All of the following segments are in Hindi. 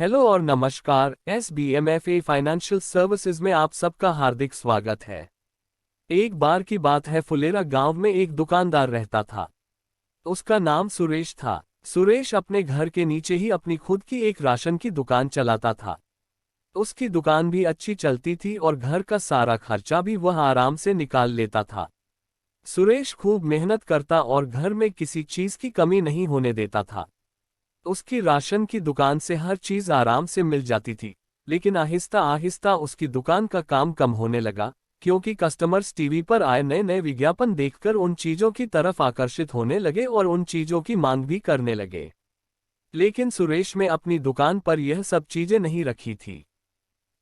हेलो और नमस्कार। SBMFA फाइनेंशियल सर्विसेज में आप सबका हार्दिक स्वागत है। एक बार की बात है, फुलेरा गांव में एक दुकानदार रहता था। उसका नाम सुरेश था। सुरेश अपने घर के नीचे ही अपनी खुद की एक राशन की दुकान चलाता था। उसकी दुकान भी अच्छी चलती थी और घर का सारा खर्चा भी वह आराम से निकाल लेता था। सुरेश खूब मेहनत करता और घर में किसी चीज की कमी नहीं होने देता था। उसकी राशन की दुकान से हर चीज आराम से मिल जाती थी, लेकिन आहिस्ता आहिस्ता उसकी दुकान का काम कम होने लगा, क्योंकि कस्टमर्स टीवी पर आए नए नए विज्ञापन देखकर उन चीजों की तरफ आकर्षित होने लगे और उन चीजों की मांग भी करने लगे। लेकिन सुरेश में अपनी दुकान पर यह सब चीजें नहीं रखी थी।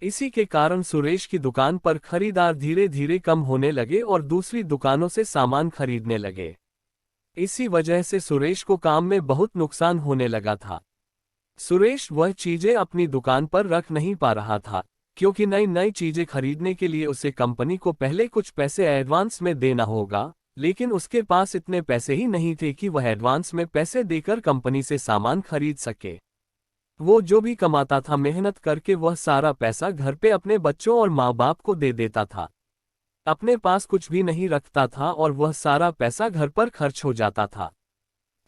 इसी के कारण सुरेश की दुकान पर खरीदार धीरे धीरे कम होने लगे और दूसरी दुकानों से सामान खरीदने लगे। इसी वजह से सुरेश को काम में बहुत नुकसान होने लगा था। सुरेश वह चीजें अपनी दुकान पर रख नहीं पा रहा था, क्योंकि नई नई चीजें खरीदने के लिए उसे कंपनी को पहले कुछ पैसे एडवांस में देना होगा, लेकिन उसके पास इतने पैसे ही नहीं थे कि वह एडवांस में पैसे देकर कंपनी से सामान खरीद सके। वो जो भी कमाता था, मेहनत करके वह सारा पैसा घर पे अपने बच्चों और माँ बाप को दे देता था। अपने पास कुछ भी नहीं रखता था और वह सारा पैसा घर पर खर्च हो जाता था।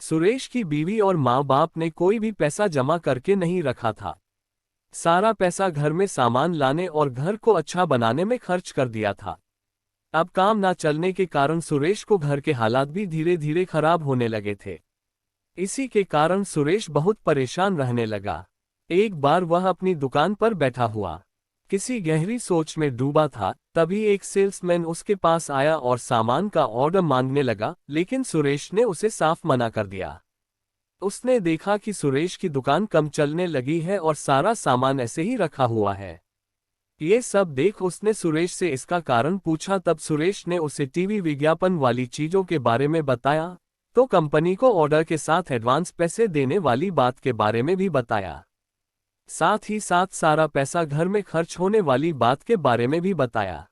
सुरेश की बीवी और माँ बाप ने कोई भी पैसा जमा करके नहीं रखा था। सारा पैसा घर में सामान लाने और घर को अच्छा बनाने में खर्च कर दिया था। अब काम ना चलने के कारण सुरेश को घर के हालात भी धीरे धीरे खराब होने लगे थे। इसी के कारण सुरेश बहुत परेशान रहने लगा। एक बार वह अपनी दुकान पर बैठा हुआ किसी गहरी सोच में डूबा था, तभी एक सेल्समैन उसके पास आया और सामान का ऑर्डर मांगने लगा, लेकिन सुरेश ने उसे साफ मना कर दिया। उसने देखा कि सुरेश की दुकान कम चलने लगी है और सारा सामान ऐसे ही रखा हुआ है। ये सब देख उसने सुरेश से इसका कारण पूछा। तब सुरेश ने उसे टीवी विज्ञापन वाली चीजों के बारे में बताया, तो कंपनी को ऑर्डर के साथ एडवांस पैसे देने वाली बात के बारे में भी बताया। साथ ही साथ सारा पैसा घर में खर्च होने वाली बात के बारे में भी बताया।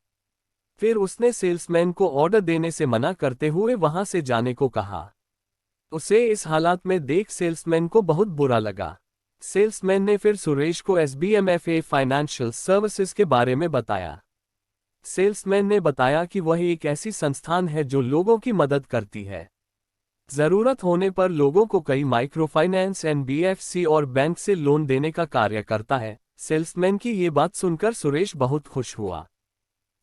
फिर उसने सेल्समैन को ऑर्डर देने से मना करते हुए वहां से जाने को कहा। उसे इस हालात में देख सेल्समैन को बहुत बुरा लगा। सेल्समैन ने फिर सुरेश को SBMFA फाइनेंशियल सर्विसेज के बारे में बताया। सेल्समैन ने बताया कि वह एक ऐसी संस्थान है जो लोगों की मदद करती है। जरूरत होने पर लोगों को कई माइक्रो फाइनेंस, NBFC और बैंक से लोन देने का कार्य करता है। सेल्समैन की ये बात सुनकर सुरेश बहुत खुश हुआ।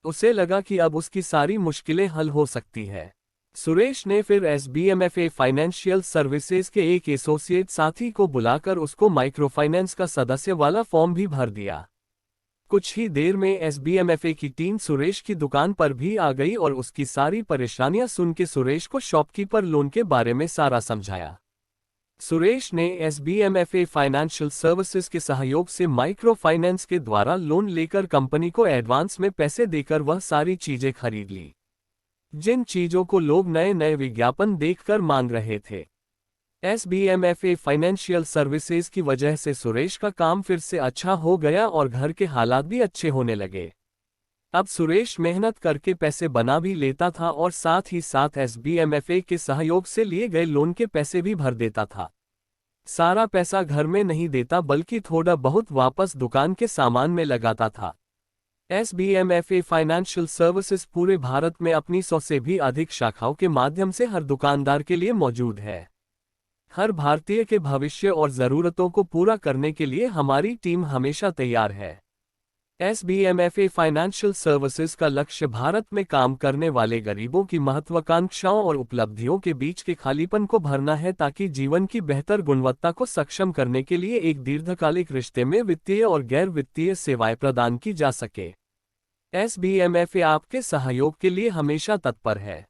उसे लगा कि अब उसकी सारी मुश्किलें हल हो सकती है। सुरेश ने फिर SBMFA फाइनेंशियल सर्विसेज के एक एसोसिएट साथी को बुलाकर उसको माइक्रो फाइनेंस का सदस्य वाला फॉर्म भी भर दिया। कुछ ही देर में SBMFA की टीम सुरेश की दुकान पर भी आ गई और उसकी सारी परेशानियां सुन के सुरेश को शॉपकीपर लोन के बारे में सारा समझाया। सुरेश ने SBMFA फाइनेंशियल सर्विसेज के सहयोग से माइक्रो फाइनेंस के द्वारा लोन लेकर कंपनी को एडवांस में पैसे देकर वह सारी चीजें खरीद ली, जिन चीजों को लोग नए नए विज्ञापन देखकर मांग रहे थे। SBMFA फाइनेंशियल सर्विसेज की वजह से सुरेश का काम फिर से अच्छा हो गया और घर के हालात भी अच्छे होने लगे। अब सुरेश मेहनत करके पैसे बना भी लेता था और साथ ही साथ SBMFA के सहयोग से लिए गए लोन के पैसे भी भर देता था। सारा पैसा घर में नहीं देता, बल्कि थोड़ा बहुत वापस दुकान के सामान में लगाता था। SBMFA फाइनेंशियल सर्विसेज पूरे भारत में अपनी 100 से भी अधिक शाखाओं के माध्यम से हर दुकानदार के लिए मौजूद है। हर भारतीय के भविष्य और जरूरतों को पूरा करने के लिए हमारी टीम हमेशा तैयार है। SBMFA फाइनेंशियल सर्विसेज का लक्ष्य भारत में काम करने वाले गरीबों की महत्वाकांक्षाओं और उपलब्धियों के बीच के खालीपन को भरना है, ताकि जीवन की बेहतर गुणवत्ता को सक्षम करने के लिए एक दीर्घकालिक रिश्ते में वित्तीय और गैर वित्तीय सेवाएं प्रदान की जा सके। SBMFA आपके सहयोग के लिए हमेशा तत्पर है।